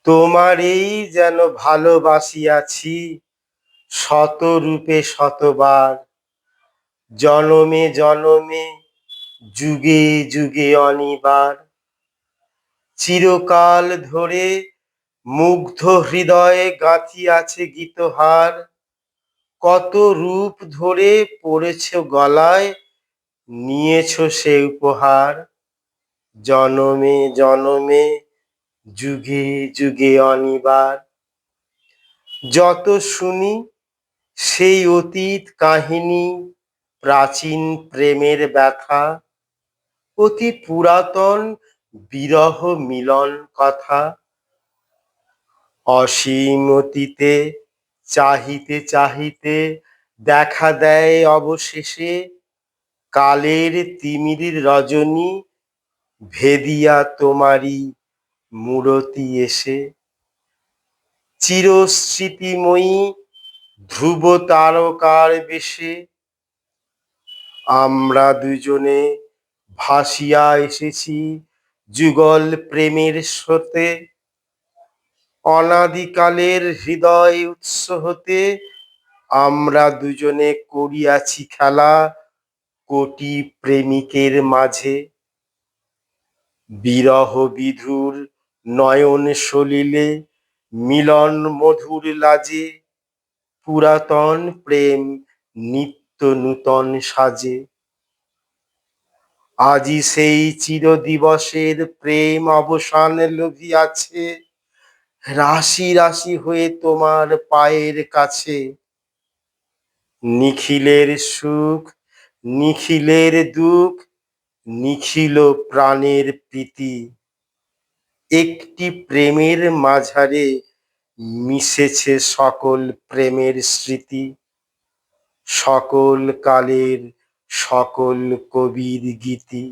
তোমারেই যেন ভালোবাসিয়াছি শত রূপে শতবার, জনমে জনমে যুগে যুগে অনিবার। চিরকাল ধরে মুগ্ধ হৃদয়ে গাঁথিয়াছে গীতহার, কত রূপ ধরে পড়েছ গলায়, নিয়েছ সে উপহার। জনমে জনমে যুগে যুগে অনিবার। যত শুনি সেই অতীত কাহিনী, প্রাচীন প্রেমের ব্যথা, অতি পুরাতন বিরহ মিলন কথা। অসীম অতীতে চাহিতে চাহিতে দেখা দেয় অবশেষে কালের তিমির রজনী, ভেদিয়া তোমারই মূরতি এসে। চিরস্মৃতিময়ী ধ্রুব তারকার বেশে আমরা দুজনে ভাসিয়া এসেছি যুগল প্রেমের স্রোতে। অনাদিকালের হৃদয় উৎস হতে আমরা দুজনে করিয়াছি খেলা কোটি প্রেমিকের মাঝে। বিরহ বিধুর নয়ন সলিলে মিলন মধুর লাজে, পুরাতন প্রেম নিত্য নূতন সাজে। আজি সেই চির দিবসের প্রেম অবসান লভিয়াছে, রাশি রাশি হয়ে তোমার পায়ের কাছে। নিখিলের সুখ নিখিলের দুঃখ, নিখিল প্রাণের প্রীতি, একটি প্রেমের মাঝারে মিশেছে সকল প্রেমের স্মৃতি। সকল কালের সকল কবির গীতি।